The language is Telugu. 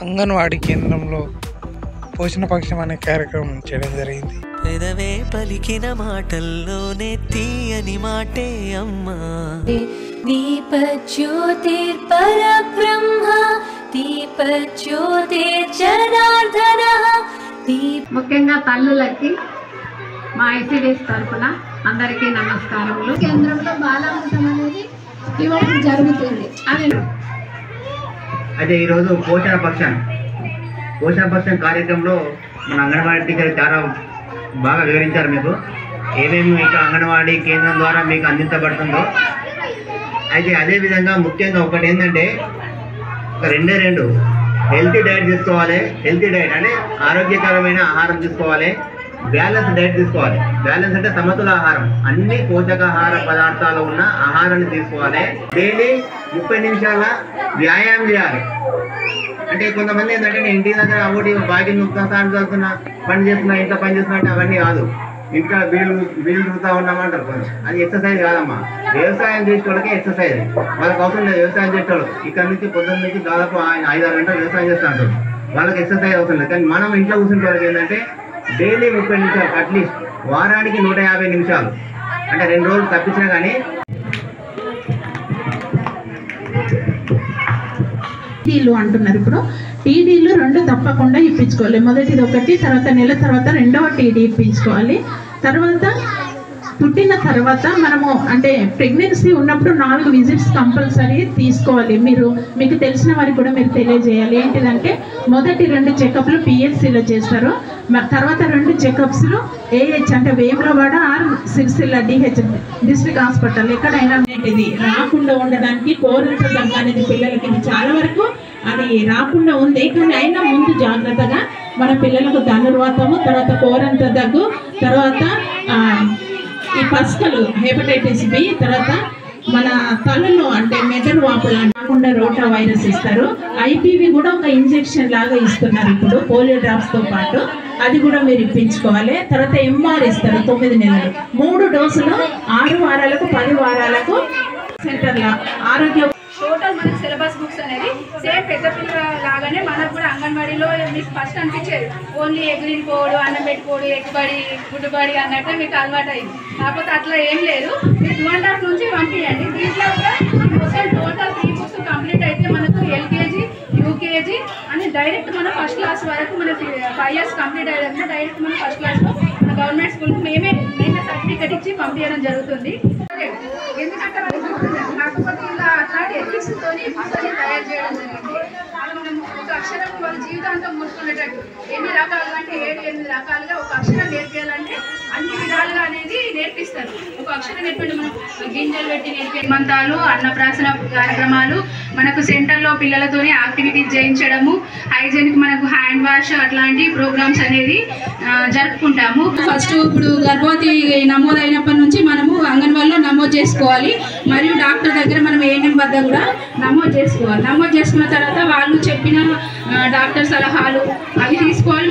అంగన్వాడీ కేంద్రంలో పోషణ పక్షం అనే కార్యక్రమం చేయడం జరిగింది. పెదవే పలికిన మాటల్లోనే తీయని మాటే అమ్మా. దీపజ్యోతిర్పరబ్రహ్మ దీపజ్యోతిర్జనార్దనః. ముఖ్యంగా తల్లులకి మా ఐసిడిఎస్ తరఫున అందరికీ నమస్కారములు. కేంద్రంలో బాలామృతం అనేది ఇవ్వడం జరుగుతుంది. అయితే ఈరోజు పోషణ పక్షం కార్యక్రమంలో మన అంగన్వాడీ టీచర్ చాలా బాగా వివరించారు. మీకు ఏమేమి ఇక అంగన్వాడీ కేంద్రం ద్వారా మీకు అందించబడుతుందో. అయితే అదేవిధంగా ముఖ్యంగా ఒకటి ఏంటంటే రెండే హెల్తీ డైట్ తీసుకోవాలి. హెల్తీ డైట్ అంటే ఆరోగ్యకరమైన ఆహారం తీసుకోవాలి. బ్యాలెన్స్ డైట్ తీసుకోవాలి. బ్యాలెన్స్ అంటే సమతుల ఆహారం, అన్ని పోషకాహార పదార్థాలు ఉన్న ఆహారాన్ని తీసుకోవాలి. డైలీ 30 నిమిషాల వ్యాయామం చేయాలి. అంటే కొంతమంది ఏంటంటే నేను ఇంటి దగ్గర ఒకటి బాగా సాయం చదువుతున్నా, పని చేస్తున్నా, ఇంట్లో పని చేస్తున్నా అంటే అవన్నీ కాదు. ఇంట్లో వీళ్ళు తిరుగుతూ ఉన్నామంటారు కొంచెం. అది ఎక్సర్సైజ్ కాదమ్మా. వ్యవసాయం చేసేవాళ్ళకి ఎక్సర్సైజ్, వాళ్ళకి అవసరం లేదు. వ్యవసాయం చేసేవాళ్ళు ఇక్కడ నుంచి పొద్దున్న నుంచి దాదాపు 5-6 గంటలు వ్యవసాయం చేస్తూ ఉంటారు. వాళ్ళకి ఎక్సర్సైజ్ అవసరం లేదు. కానీ మనం ఇంట్లో కూర్చుంటే వాళ్ళకి ఏంటంటే డైలీ 30 నిమిషాలు, అట్లీస్ట్ వారానికి 150 నిమిషాలు, అంటే 2 రోజులు తప్పించినా కానీ. టీడీలు అంటున్నారు. ఇప్పుడు టీడీలు 2 తప్పకుండా ఇప్పించుకోవాలి. మొదటిది ఒకటి, తర్వాత నెల తర్వాత 2వ టీడీ ఇప్పించుకోవాలి. తర్వాత పుట్టిన తర్వాత మనము అంటే ప్రెగ్నెన్సీ ఉన్నప్పుడు 4 విజిట్స్ కంపల్సరీ తీసుకోవాలి. మీకు తెలిసిన వారికి కూడా మీరు తెలియజేయాలి. ఏంటిదంటే మొదటి 2 చెకప్లు పిఎస్సిలో చేస్తారు. తర్వాత 2 చెకప్స్లు ఏహెచ్ అంటే Vemulawada or Sircilla DH district hospital ఎక్కడైనా. ఇది రాకుండా ఉండడానికి కోరింత దగ్గు అనేది పిల్లలకి ఇది చాలా వరకు అది రాకుండా ఉంది. కానీ అయినా ముందు జాగ్రత్తగా మన పిల్లలకు ధనుర్వాతము, తర్వాత కోరంత దగ్గు, తర్వాత ఈ పసుకలు హెపటైటిస్ బి, తర్వాత మన తలలో అంటే మెదడు వాపులు కాకుండా రోటా వైరస్ ఇస్తారు. ఐపీవీ కూడా ఒక ఇంజెక్షన్ లాగా ఇస్తున్నారు ఇప్పుడు పోలియో డ్రాప్స్తో పాటు, అది కూడా మీరు ఇప్పించుకోవాలి. తర్వాత ఎంఆర్ ఇస్తారు 9 నెలలు, 3 డోసులు 6 వారాలకు 10 వారాలకు సెంటర్ల ఆరోగ్య. టోటల్ మనకు సిలబస్ బుక్స్ అనేది సేమ్ పెద్ద పిల్లల లాగానే మనకు కూడా అంగన్వాడీలో మీకు ఫస్ట్ అనిపించేది ఓన్లీ ఎగిరిపోడు, అన్నం పెట్టుకోడు, ఎగ్గుబడి గుడ్డుబడి అన్నట్టు మీకు అలవాటు అయింది. కాకపోతే అట్లా ఏం లేదు. మీరు 2.5 నుంచి పంపించండి. దీంట్లో కూడా మొత్తం టోటల్ 3 బుక్స్ కంప్లీట్ అయితే మనకు ఎల్కేజీ, యూకేజీ అని డైరెక్ట్ మన ఫస్ట్ క్లాస్ వరకు మన 5 ఇయర్స్ కంప్లీట్ అయ్యేదంటే డైరెక్ట్ మన ఫస్ట్ క్లాస్లో మన గవర్నమెంట్ స్కూల్కి మేమే సర్టిఫికేట్ ఇచ్చి పంపించడం జరుగుతుంది. ఎందుకంటే కాకపోతే ఇలా అట్లాంటి ఎథిక్స్తో తయారు చేయడం జరిగింది. మనం ఒక అక్షరం వాళ్ళ జీవితాంతం మూసుకునేటట్టు ఎన్ని రకాలు అంటే 7-8 రకాలుగా ఒక అక్షరం నేర్పేయాలంటే అన్ని విధాలుగా అనేది నేర్పిస్తారు. ఒక అక్షరం నేర్పండి, మనం గింజలు పెట్టి నేర్పే మంతాలు, అన్నప్రాసన కార్యక్రమాలు, మనకు సెంటర్లో పిల్లలతోనే యాక్టివిటీస్ చేయించడము, హైజీనిక్ మనకు హ్యాండ్ వాష్ అట్లాంటి ప్రోగ్రామ్స్ అనేది జరుపుకుంటాము. ఫస్ట్ ఇప్పుడు గర్భవతి నమోదైనప్పటి నుంచి మనము అంగన్వాడీలో నమోదు చేసుకోవాలి. మరియు డాక్టర్ దగ్గర మనం ఏఎన్ఎం వద్ద కూడా నమోదు చేసుకోవాలి. నమోదు చేసుకున్న తర్వాత వాళ్ళు చెప్పిన డాక్టర్ సలహాలు అవి తీసుకోవాలి.